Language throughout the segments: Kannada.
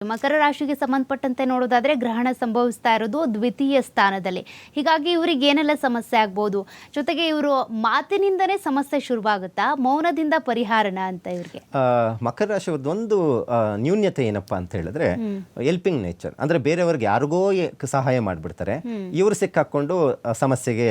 ಮಕರ ರಾಶಿಗೆ ಸಂಬಂಧಪಟ್ಟಂತೆ ನೋಡೋದಾದ್ರೆ ಗ್ರಹಣ ಸಂಭವಿಸ್ತಾ ಇರೋದು ದ್ವಿತೀಯ ಸ್ಥಾನದಲ್ಲಿ. ಹೀಗಾಗಿ ಇವರಿಗೆ ಏನೆಲ್ಲ ಸಮಸ್ಯೆ ಆಗ್ಬೋದು, ಜೊತೆಗೆ ಇವರು ಮಾತಿನಿಂದನೇ ಸಮಸ್ಯೆ ಶುರುವಾಗುತ್ತಾ, ಮೌನದಿಂದ ಪರಿಹಾರನ ಅಂತ ಇವರಿಗೆ? ಮಕರ ರಾಶಿ ಒಂದು ನ್ಯೂನ್ಯತೆ ಏನಪ್ಪಾ ಅಂತ ಹೇಳಿದ್ರೆ ಹೆಲ್ಪಿಂಗ್ ನೇಚರ್. ಅಂದ್ರೆ ಬೇರೆಯವ್ರಿಗೆ ಯಾರಿಗೋ ಸಹಾಯ ಮಾಡ್ಬಿಡ್ತಾರೆ, ಇವರು ಸಿಕ್ಕಾಕೊಂಡು ಸಮಸ್ಯೆಗೆ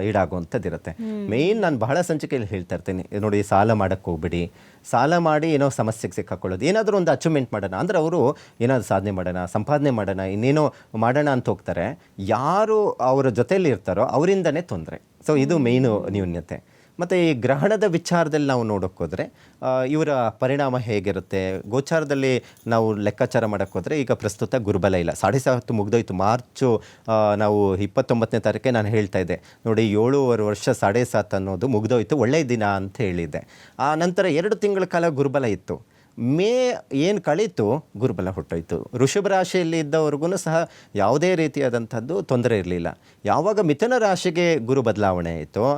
ಈಡಾಗುವಂಥದ್ದಿರುತ್ತೆ. ಮೇಯ್ನ್ ನಾನು ಬಹಳ ಸಂಚಿಕೆಯಲ್ಲಿ ಹೇಳ್ತಾ ಇರ್ತೀನಿ ನೋಡಿ, ಸಾಲ ಮಾಡಕ್ಕೆ ಹೋಗ್ಬಿಡಿ. ಸಾಲ ಮಾಡಿ ಏನೋ ಸಮಸ್ಯೆಗೆ ಸಿಕ್ಕಾಕೊಳ್ಳೋದು, ಏನಾದರೂ ಒಂದು ಅಚೀವ್ಮೆಂಟ್ ಮಾಡೋಣ ಅಂದ್ರೆ ಅವರು ಏನಾದರೂ ಸಾಧನೆ ಮಾಡೋಣ, ಸಂಪಾದನೆ ಮಾಡೋಣ, ಇನ್ನೇನೋ ಮಾಡೋಣ ಅಂತ ಹೋಗ್ತಾರೆ. ಯಾರು ಅವರ ಜೊತೆಯಲ್ಲಿ ಇರ್ತಾರೋ ಅವರಿಂದನೇ ತೊಂದರೆ. ಸೊ ಇದು ಮೇಯ್ನು ನ್ಯೂನ್ಯತೆ. ಮತ್ತು ಈ ಗ್ರಹಣದ ವಿಚಾರದಲ್ಲಿ ನಾವು ನೋಡೋಕ್ಕೋದ್ರೆ ಇವರ ಪರಿಣಾಮ ಹೇಗಿರುತ್ತೆ, ಗೋಚಾರದಲ್ಲಿ ನಾವು ಲೆಕ್ಕಾಚಾರ ಮಾಡೋಕ್ಕೆ ಹೋದರೆ ಈಗ ಪ್ರಸ್ತುತ ಗುರುಬಲ ಇಲ್ಲ. 7.5 ಮುಗ್ದೋಯ್ತು. ಮಾರ್ಚು ನಾವು 29ನೇ ತಾರೀಕೆ ನಾನು ಹೇಳ್ತಾ ಇದ್ದೆ ನೋಡಿ, 7.5 ವರ್ಷ 7.5 ಅನ್ನೋದು ಮುಗ್ದೋಯ್ತು, ಒಳ್ಳೆಯ ದಿನ ಅಂತ ಹೇಳಿದ್ದೆ. ಆ ನಂತರ 2 ತಿಂಗಳ ಕಾಲ ಗುರುಬಲ ಇತ್ತು. ಮೇ ಏನು ಕಳೀತು, ಗುರುಬಲ ಹುಟ್ಟೋಯ್ತು. ವೃಷಭ ರಾಶಿಯಲ್ಲಿ ಇದ್ದವ್ರಿಗೂ ಸಹ ಯಾವುದೇ ರೀತಿಯಾದಂಥದ್ದು ತೊಂದರೆ ಇರಲಿಲ್ಲ. ಯಾವಾಗ ಮಿಥುನ ರಾಶಿಗೆ ಗುರು ಬದಲಾವಣೆ ಆಯಿತೋ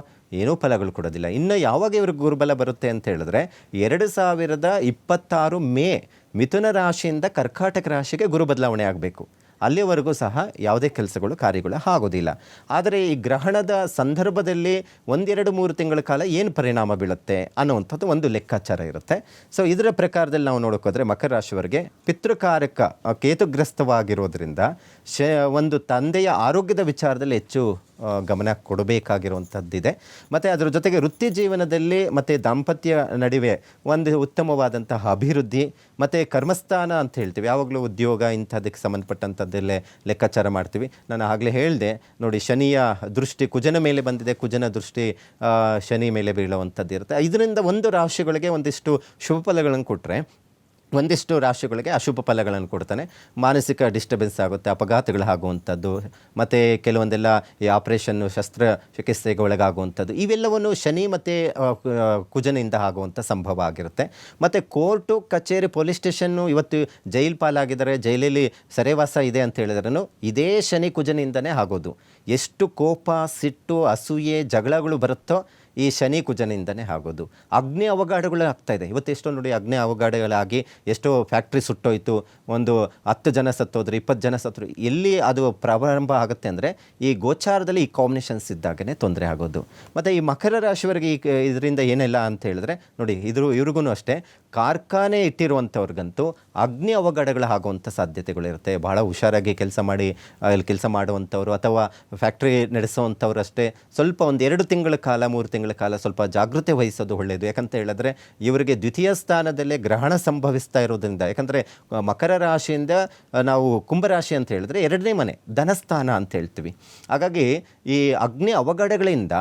ಏನೂ ಫಲಗಳು ಕೊಡೋದಿಲ್ಲ. ಇನ್ನು ಯಾವಾಗ ಇವ್ರಿಗೆ ಗುರುಬಲ ಬರುತ್ತೆ ಅಂತ ಹೇಳಿದ್ರೆ 2026 ಮೇ ಮಿಥುನ ರಾಶಿಯಿಂದ ಕರ್ಕಾಟಕ ರಾಶಿಗೆ ಗುರು ಬದಲಾವಣೆ ಆಗಬೇಕು. ಅಲ್ಲಿವರೆಗೂ ಸಹ ಯಾವುದೇ ಕೆಲಸಗಳು ಕಾರ್ಯಗಳು ಆಗೋದಿಲ್ಲ. ಆದರೆ ಈ ಗ್ರಹಣದ ಸಂದರ್ಭದಲ್ಲಿ 1-2-3 ತಿಂಗಳ ಕಾಲ ಏನು ಪರಿಣಾಮ ಬೀಳುತ್ತೆ ಅನ್ನುವಂಥದ್ದು ಒಂದು ಲೆಕ್ಕಾಚಾರ ಇರುತ್ತೆ. ಸೊ ಇದರ ಪ್ರಕಾರದಲ್ಲಿ ನಾವು ನೋಡೋಕ್ಕೋದ್ರೆ ಮಕರ ರಾಶಿಯವರಿಗೆ ಪಿತೃಕಾರಕ ಕೇತುಗ್ರಸ್ತವಾಗಿರೋದ್ರಿಂದ ಒಂದು ತಂದೆಯ ಆರೋಗ್ಯದ ವಿಚಾರದಲ್ಲಿ ಹೆಚ್ಚು ಗಮನ ಕೊಡಬೇಕಾಗಿರುವಂಥದ್ದಿದೆ. ಮತ್ತು ಅದರ ಜೊತೆಗೆ ವೃತ್ತಿ ಜೀವನದಲ್ಲಿ ಮತ್ತು ದಾಂಪತ್ಯ ನಡುವೆ ಒಂದು ಉತ್ತಮವಾದಂತಹ ಅಭಿವೃದ್ಧಿ ಮತ್ತು ಕರ್ಮಸ್ಥಾನ ಅಂತ ಹೇಳ್ತೀವಿ. ಯಾವಾಗಲೂ ಉದ್ಯೋಗ ಇಂಥದ್ದಕ್ಕೆ ಸಂಬಂಧಪಟ್ಟಂಥದ್ದಲ್ಲೇ ಲೆಕ್ಕಾಚಾರ ಮಾಡ್ತೀವಿ. ನಾನು ಆಗಲೇ ಹೇಳಿದೆ ನೋಡಿ, ಶನಿಯ ದೃಷ್ಟಿ ಕುಜನ ಮೇಲೆ ಬಂದಿದೆ, ಕುಜನ ದೃಷ್ಟಿ ಶನಿ ಮೇಲೆ ಬೀಳುವಂಥದ್ದು ಇರುತ್ತೆ. ಇದರಿಂದ ಒಂದು ರಾಶಿಗಳಿಗೆ ಒಂದಿಷ್ಟು ಶುಭ ಫಲಗಳನ್ನು ಕೊಟ್ಟರೆ, ಒಂದಿಷ್ಟು ರಾಶಿಗಳಿಗೆ ಅಶುಭ ಫಲಗಳನ್ನು ಕೊಡ್ತಾನೆ. ಮಾನಸಿಕ ಡಿಸ್ಟರ್ಬೆನ್ಸ್ ಆಗುತ್ತೆ, ಅಪಘಾತಗಳಾಗುವಂಥದ್ದು, ಮತ್ತು ಕೆಲವೊಂದೆಲ್ಲ ಈ ಆಪ್ರೇಷನ್ನು ಶಸ್ತ್ರಚಿಕಿತ್ಸೆಗೆ ಒಳಗಾಗುವಂಥದ್ದು, ಇವೆಲ್ಲವನ್ನು ಶನಿ ಮತ್ತು ಕುಜನಿಂದ ಆಗುವಂಥ ಸಂಭವ ಆಗಿರುತ್ತೆ. ಮತ್ತು ಕೋರ್ಟು ಕಚೇರಿ ಪೊಲೀಸ್ ಸ್ಟೇಷನ್ನು ಇವತ್ತು ಜೈಲು ಪಾಲಾಗಿದ್ದಾರೆ, ಜೈಲಲ್ಲಿ ಸೆರೆವಾಸ ಇದೆ ಅಂತ ಹೇಳಿದ್ರೂ ಇದೇ ಶನಿ ಕುಜನಿಂದನೇ ಆಗೋದು. ಎಷ್ಟು ಕೋಪ, ಸಿಟ್ಟು, ಅಸೂಯೆ, ಜಗಳಗಳು ಬರುತ್ತೋ ಈ ಶನಿ ಕುಜನಿಂದನೇ ಆಗೋದು. ಅಗ್ನಿ ಅವಘಡಗಳು ಆಗ್ತಾಯಿದೆ ಇವತ್ತು. ಎಷ್ಟೋ ನೋಡಿ, ಅಗ್ನಿ ಅವಘಡಗಳಾಗಿ ಎಷ್ಟೋ ಫ್ಯಾಕ್ಟ್ರಿ ಸುಟ್ಟೋಯ್ತು, ಒಂದು 10 ಜನ ಸತ್ತೋದ್ರು, 20 ಜನ ಸತ್ತರು. ಎಲ್ಲಿ ಅದು ಪ್ರಾರಂಭ ಆಗುತ್ತೆ ಅಂದರೆ ಈ ಗೋಚಾರದಲ್ಲಿ ಈ ಕಾಂಬಿನೇಷನ್ಸ್ ಇದ್ದಾಗನೇ ತೊಂದರೆ ಆಗೋದು. ಮತ್ತು ಈ ಮಕರ ರಾಶಿಯವರಿಗೆ ಇದರಿಂದ ಏನೆಲ್ಲ ಅಂತ ಹೇಳಿದ್ರೆ ನೋಡಿ, ಇವ್ರಿಗೂ ಅಷ್ಟೇ, ಕಾರ್ಖಾನೆ ಇಟ್ಟಿರುವಂಥವ್ರಿಗಂತೂ ಅಗ್ನಿ ಅವಘಡಗಳು ಆಗುವಂಥ ಸಾಧ್ಯತೆಗಳಿರುತ್ತೆ. ಭಾಳ ಹುಷಾರಾಗಿ ಕೆಲಸ ಮಾಡುವಂಥವ್ರು ಅಥವಾ ಫ್ಯಾಕ್ಟ್ರಿ ನಡೆಸುವಂಥವ್ರು ಅಷ್ಟೇ ಸ್ವಲ್ಪ ಒಂದು 2 ತಿಂಗಳ ಕಾಲ 3 ತಿಂಗಳ ಕಾಲ ಸ್ವಲ್ಪ ಜಾಗೃತಿ ವಹಿಸೋದು ಒಳ್ಳೆಯದು. ಯಾಕಂತ ಹೇಳಿದ್ರೆ ಇವರಿಗೆ ದ್ವಿತೀಯ ಸ್ಥಾನದಲ್ಲೇ ಗ್ರಹಣ ಸಂಭವಿಸ್ತಾ ಇರೋದ್ರಿಂದ, ಯಾಕಂದರೆ ಮಕರ ರಾಶಿಯಿಂದ ನಾವು ಕುಂಭರಾಶಿ ಅಂತ ಹೇಳಿದ್ರೆ 2ನೇ ಮನೆ ಧನಸ್ಥಾನ ಅಂತ ಹೇಳ್ತೀವಿ. ಹಾಗಾಗಿ ಈ ಅಗ್ನಿ ಅವಘಡಗಳಿಂದ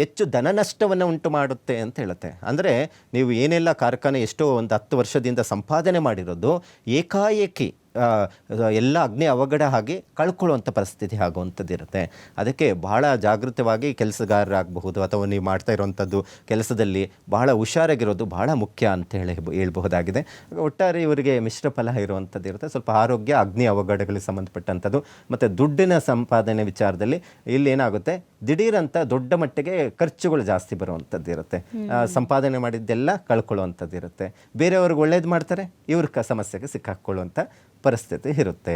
ಹೆಚ್ಚು ಧನ ನಷ್ಟವನ್ನು ಉಂಟು ಮಾಡುತ್ತೆ ಅಂತ ಹೇಳುತ್ತೆ. ಅಂದರೆ ನೀವು ಏನೆಲ್ಲ ಕಾರ್ಖಾನೆ ಎಷ್ಟೋ ಒಂದು 10 ವರ್ಷದಿಂದ ಸಂಪಾದನೆ ಮಾಡಿರೋದು ಏಕಾಏಕಿ ಎಲ್ಲ ಅಗ್ನಿ ಅವಘಡ ಆಗಿ ಕಳ್ಕೊಳ್ಳುವಂಥ ಪರಿಸ್ಥಿತಿ ಆಗುವಂಥದ್ದು ಇರುತ್ತೆ. ಅದಕ್ಕೆ ಬಹಳ ಜಾಗೃತವಾಗಿ ಕೆಲಸಗಾರರಾಗಬಹುದು ಅಥವಾ ನೀವು ಮಾಡ್ತಾ ಇರುವಂಥದ್ದು ಕೆಲಸದಲ್ಲಿ ಬಹಳ ಹುಷಾರಾಗಿರೋದು ಬಹಳ ಮುಖ್ಯ ಅಂತ ಹೇಳ್ಬಹುದಾಗಿದೆ. ಒಟ್ಟಾರೆ ಇವರಿಗೆ ಮಿಶ್ರ ಫಲ ಇರುವಂಥದ್ದು ಇರುತ್ತೆ. ಸ್ವಲ್ಪ ಆರೋಗ್ಯ, ಅಗ್ನಿ ಅವಘಡಗಳಿಗೆ ಸಂಬಂಧಪಟ್ಟಂಥದ್ದು ಮತ್ತು ದುಡ್ಡಿನ ಸಂಪಾದನೆ ವಿಚಾರದಲ್ಲಿ ಇಲ್ಲಿ ಏನಾಗುತ್ತೆ, ದಿಢೀರಂತ ದೊಡ್ಡ ಮಟ್ಟಿಗೆ ಖರ್ಚುಗಳು ಜಾಸ್ತಿ ಬರುವಂಥದ್ದು ಇರುತ್ತೆ. ಸಂಪಾದನೆ ಮಾಡಿದ್ದೆಲ್ಲ ಕಳ್ಕೊಳ್ಳುವಂಥದ್ದು ಇರುತ್ತೆ. ಬೇರೆಯವ್ರಿಗೆ ಒಳ್ಳೇದು ಮಾಡ್ತಾರೆ, ಇವ್ರ ಸಮಸ್ಯೆಗೆ ಸಿಕ್ಕಾಕೊಳ್ಳುವಂಥ ಪರಿಸ್ಥಿತಿ ಇರುತ್ತೆ.